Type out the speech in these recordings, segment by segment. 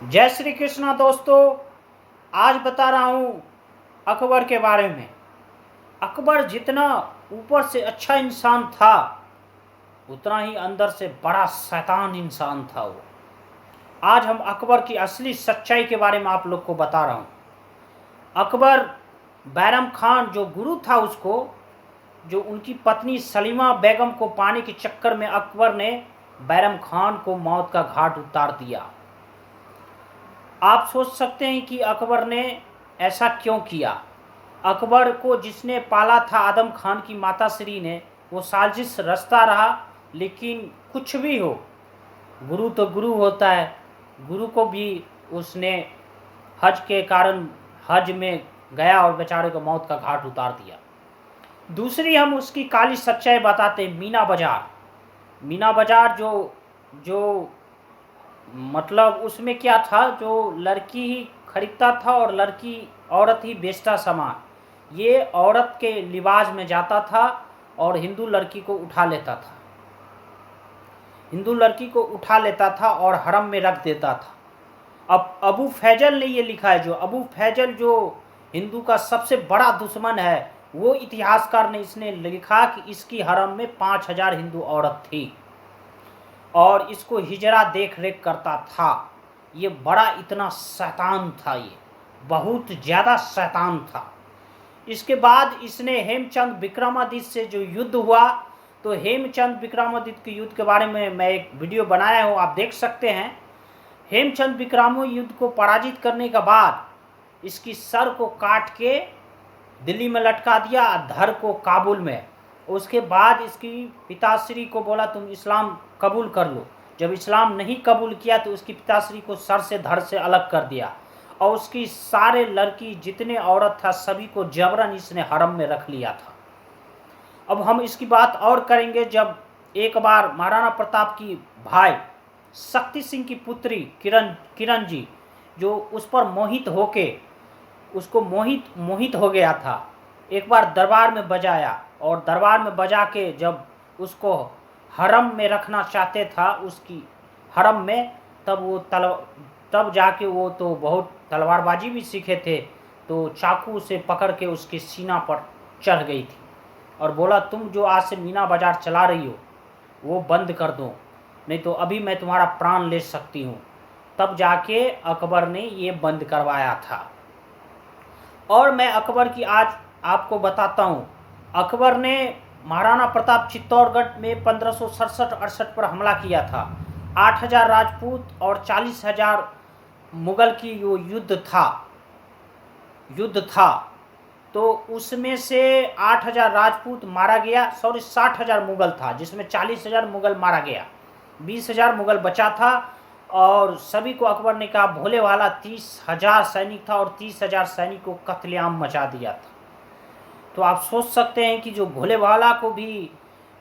जय श्री कृष्णा दोस्तों। आज बता रहा हूँ अकबर के बारे में। अकबर जितना ऊपर से अच्छा इंसान था उतना ही अंदर से बड़ा शैतान इंसान था वो। आज हम अकबर की असली सच्चाई के बारे में आप लोग को बता रहा हूँ। अकबर बैरम खान जो गुरु था उसको, जो उनकी पत्नी सलीमा बेगम को पाने के चक्कर में अकबर ने बैरम खान को मौत का घाट उतार दिया। आप सोच सकते हैं कि अकबर ने ऐसा क्यों किया। अकबर को जिसने पाला था आदम खान की माता श्री ने, वो साजिश रचता रहा। लेकिन कुछ भी हो, गुरु तो गुरु होता है। गुरु को भी उसने हज के कारण हज में गया और बेचारे को मौत का घाट उतार दिया। दूसरी हम उसकी काली सच्चाई बताते हैं। मीना बाजार, मीना बाजार जो जो मतलब उसमें क्या था, जो लड़की ही खरीदता था और लड़की औरत ही बेचता सामान। ये औरत के लिबास में जाता था और हिंदू लड़की को उठा लेता था, हिंदू लड़की को उठा लेता था और हरम में रख देता था। अब अबू फैजल ने ये लिखा है, जो अबू फैजल जो हिंदू का सबसे बड़ा दुश्मन है, वो इतिहासकार ने इसने लिखा कि इसकी हरम में 5000 हिंदू औरत थी और इसको हिजरा देख रेख करता था। ये बड़ा इतना शैतान था, ये बहुत ज़्यादा शैतान था। इसके बाद इसने हेमचंद विक्रमादित्य से जो युद्ध हुआ, तो हेमचंद विक्रमादित्य के युद्ध के बारे में मैं एक वीडियो बनाया हूँ, आप देख सकते हैं। हेमचंद विक्रमो युद्ध को पराजित करने के बाद इसकी सर को काट के दिल्ली में लटका दिया, धर को काबुल में। उसके बाद इसकी पिताश्री को बोला तुम इस्लाम कबूल कर लो। जब इस्लाम नहीं कबूल किया तो उसकी पिताश्री को सर से धड़ से अलग कर दिया और उसकी सारे लड़की जितने औरत था सभी को जबरन इसने हरम में रख लिया था। अब हम इसकी बात और करेंगे। जब एक बार महाराणा प्रताप की भाई शक्ति सिंह की पुत्री किरण जी जो उस पर मोहित होके उसको मोहित हो गया था, एक बार दरबार में बजाया और दरबार में बजा के जब उसको हरम में रखना चाहते था उसकी हरम में, तब जाके वो तो बहुत तलवारबाजी भी सीखे थे, तो चाकू से पकड़ के उसके सीना पर चढ़ गई थी और बोला तुम जो आज से मीना बाजार चला रही हो वो बंद कर दो, नहीं तो अभी मैं तुम्हारा प्राण ले सकती हूँ। तब जाके अकबर ने ये बंद करवाया था। और मैं अकबर की आज आपको बताता हूँ। अकबर ने महाराणा प्रताप चित्तौड़गढ़ में 1567-68 पर हमला किया था। 8000 राजपूत और 40,000 मुगल की जो युद्ध था, तो उसमें से 8000 राजपूत मारा गया, 60,000 मुगल था, जिसमें 40,000 मुगल मारा गया, 20,000 मुगल बचा था। और सभी को अकबर ने कहा भोले वाला 30,000 सैनिक था और 30,000 सैनिक को कत्लेआम मचा दिया था। तो आप सोच सकते हैं कि जो भोले वाला को भी,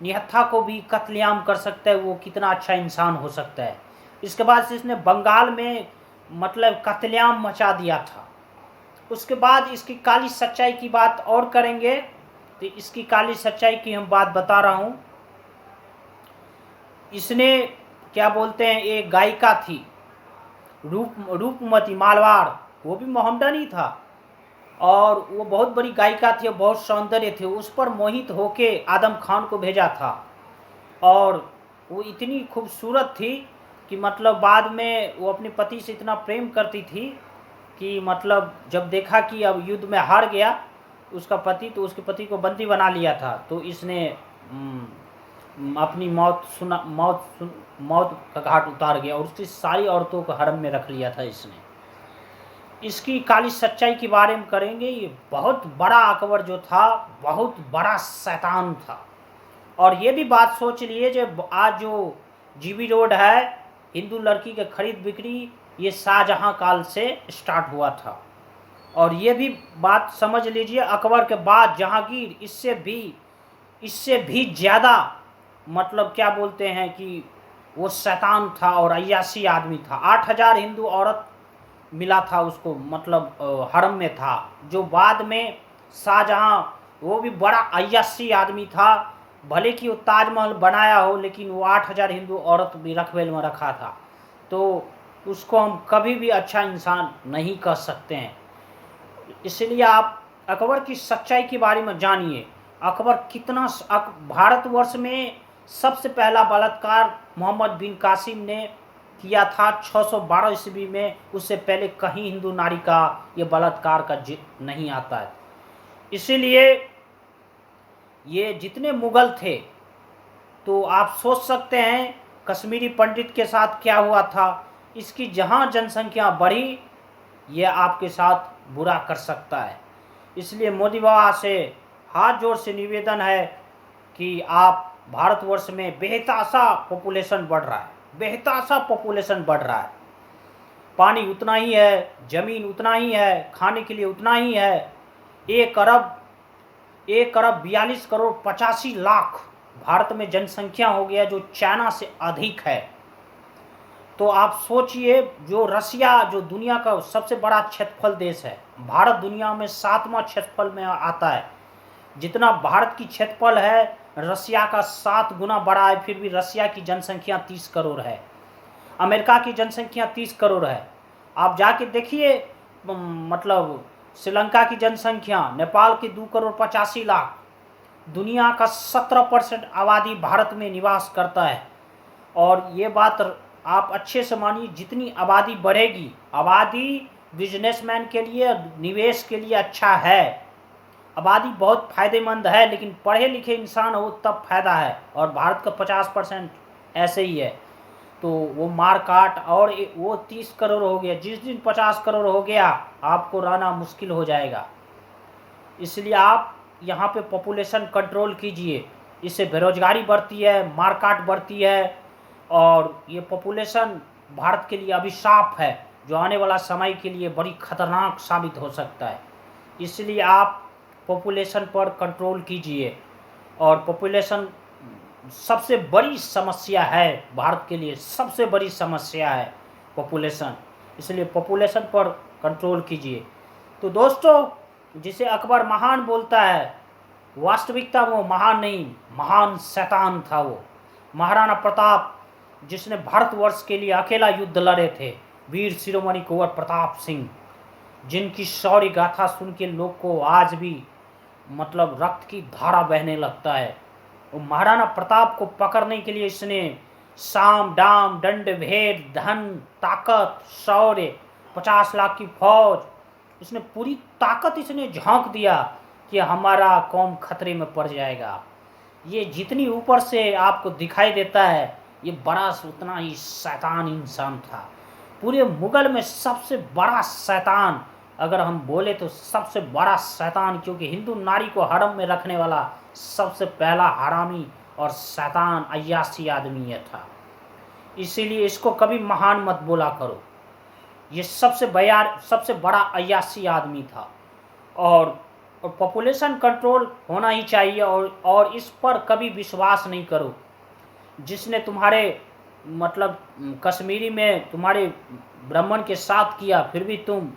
निहत्था को भी कत्लेआम कर सकता है, वो कितना अच्छा इंसान हो सकता है। इसके बाद से इसने बंगाल में मतलब कत्लेआम मचा दिया था। उसके बाद इसकी काली सच्चाई की बात और करेंगे। तो इसकी काली सच्चाई की हम बात बता रहा हूँ। इसने क्या बोलते हैं, एक गायिका थी रूपमती मालवाड़, वो भी मोहम्मदन ही था और वो बहुत बड़ी गायिका थी और बहुत सौंदर्य थे। उस पर मोहित होके आदम खान को भेजा था और वो इतनी खूबसूरत थी कि मतलब बाद में वो अपने पति से इतना प्रेम करती थी कि मतलब जब देखा कि अब युद्ध में हार गया उसका पति, तो उसके पति को बंदी बना लिया था। तो इसने अपनी मौत का घाट उतार गया और उसकी सारी औरतों को हरम में रख लिया था इसने। इसकी काली सच्चाई के बारे में करेंगे। ये बहुत बड़ा अकबर जो था बहुत बड़ा शैतान था। और ये भी बात सोच लिए जो आज जो जीबी रोड है हिंदू लड़की के खरीद बिक्री, ये शाहजहां काल से स्टार्ट हुआ था। और ये भी बात समझ लीजिए अकबर के बाद जहांगीर इससे भी ज़्यादा मतलब क्या बोलते हैं कि वो शैतान था और अय्याशी आदमी था। 8000 हिंदू औरत मिला था उसको, मतलब हरम में था। जो बाद में शाहजहां, वो भी बड़ा अय्याशी आदमी था, भले कि वो ताजमहल बनाया हो लेकिन वो 8000 हिंदू औरत भी रखवेल में रखा था। तो उसको हम कभी भी अच्छा इंसान नहीं कह सकते हैं। इसलिए आप अकबर की सच्चाई के बारे में जानिए। अकबर कितना भारतवर्ष में सबसे पहला बलात्कार मोहम्मद बिन कासिम ने किया था 612 ईस्वी में। उससे पहले कहीं हिंदू नारी का ये बलात्कार का नहीं आता है। इसीलिए ये जितने मुगल थे, तो आप सोच सकते हैं कश्मीरी पंडित के साथ क्या हुआ था। इसकी जहाँ जनसंख्या बढ़ी, ये आपके साथ बुरा कर सकता है। इसलिए मोदी बाबा से हाथ जोड़ से निवेदन है कि आप भारतवर्ष में बेहताशा पॉपुलेशन बढ़ रहा है, बेहताशा पॉपुलेशन बढ़ रहा है। पानी उतना ही है, ज़मीन उतना ही है, खाने के लिए उतना ही है। 1 अरब 42 करोड़ 85 लाख भारत में जनसंख्या हो गया, जो चाइना से अधिक है। तो आप सोचिए, जो रसिया, जो दुनिया का सबसे बड़ा क्षेत्रफल देश है, भारत दुनिया में 7वां क्षेत्रफल में आता है। जितना भारत की क्षेत्रफल है, रसिया का 7 गुना बड़ा है। फिर भी रसिया की जनसंख्या 30 करोड़ है, अमेरिका की जनसंख्या 30 करोड़ है। आप जाके देखिए, मतलब श्रीलंका की जनसंख्या, नेपाल की 2 करोड़ 85 लाख। दुनिया का 17% आबादी भारत में निवास करता है। और ये बात आप अच्छे से मानिए, जितनी आबादी बढ़ेगी, आबादी बिजनेसमैन के लिए, निवेश के लिए अच्छा है। आबादी बहुत फ़ायदेमंद है, लेकिन पढ़े लिखे इंसान हो तब फायदा है। और भारत का 50% ऐसे ही है। तो वो मार काट, और वो 30 करोड़ हो गया। जिस दिन 50 करोड़ हो गया, आपको रहना मुश्किल हो जाएगा। इसलिए आप यहाँ पे पॉपुलेशन कंट्रोल कीजिए। इससे बेरोजगारी बढ़ती है, मारकाट बढ़ती है, और ये पॉपुलेशन भारत के लिए अभिशाप है, जो आने वाला समय के लिए बड़ी खतरनाक साबित हो सकता है। इसलिए आप पॉपुलेशन पर कंट्रोल कीजिए। और पॉपुलेशन सबसे बड़ी समस्या है भारत के लिए, सबसे बड़ी समस्या है पॉपुलेशन। इसलिए पॉपुलेशन पर कंट्रोल कीजिए। तो दोस्तों, जिसे अकबर महान बोलता है, वास्तविकता वो महान नहीं, महान शैतान था वो। महाराणा प्रताप, जिसने भारतवर्ष के लिए अकेला युद्ध लड़े थे, वीर शिरोमणि कुंवर प्रताप सिंह, जिनकी शौर्य गाथा सुन के लोग को आज भी मतलब रक्त की धारा बहने लगता है। वो महाराणा प्रताप को पकड़ने के लिए इसने साम दाम दंड भेद धन ताकत शौर्य 50 लाख की फौज, इसने पूरी ताकत इसने झोंक दिया कि हमारा कौम खतरे में पड़ जाएगा। ये जितनी ऊपर से आपको दिखाई देता है, ये बड़ा उतना ही शैतान इंसान था। पूरे मुगल में सबसे बड़ा शैतान अगर हम बोले तो सबसे बड़ा शैतान, क्योंकि हिंदू नारी को हरम में रखने वाला सबसे पहला हरामी और शैतान अय्यासी आदमी ये था। इसीलिए इसको कभी महान मत बोला करो। ये सबसे बड़ा अय्यासी आदमी था। और पॉपुलेशन कंट्रोल होना ही चाहिए। और इस पर कभी विश्वास नहीं करो। जिसने तुम्हारे मतलब कश्मीरी में तुम्हारे ब्राह्मण के साथ किया, फिर भी तुम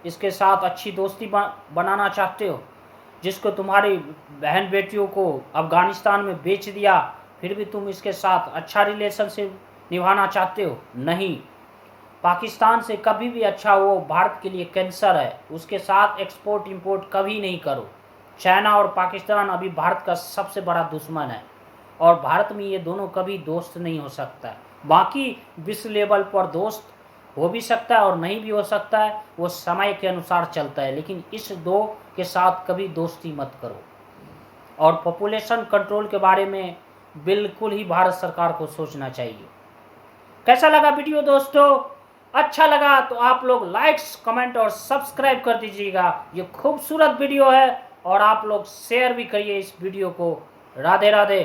इसके साथ अच्छी दोस्ती बनाना चाहते हो। जिसको तुम्हारी बहन बेटियों को अफ़गानिस्तान में बेच दिया, फिर भी तुम इसके साथ अच्छा रिलेशनशिप निभाना चाहते हो। नहीं, पाकिस्तान से कभी भी अच्छा, वो भारत के लिए कैंसर है। उसके साथ एक्सपोर्ट इंपोर्ट कभी नहीं करो। चाइना और पाकिस्तान अभी भारत का सबसे बड़ा दुश्मन है, और भारत में ये दोनों कभी दोस्त नहीं हो सकता। बाकी विश्व लेवल पर दोस्त हो भी सकता है और नहीं भी हो सकता है, वो समय के अनुसार चलता है। लेकिन इस दो के साथ कभी दोस्ती मत करो। और पॉपुलेशन कंट्रोल के बारे में बिल्कुल ही भारत सरकार को सोचना चाहिए। कैसा लगा वीडियो दोस्तों? अच्छा लगा तो आप लोग लाइक्स कमेंट और सब्सक्राइब कर दीजिएगा। ये खूबसूरत वीडियो है, और आप लोग शेयर भी करिए इस वीडियो को। राधे राधे।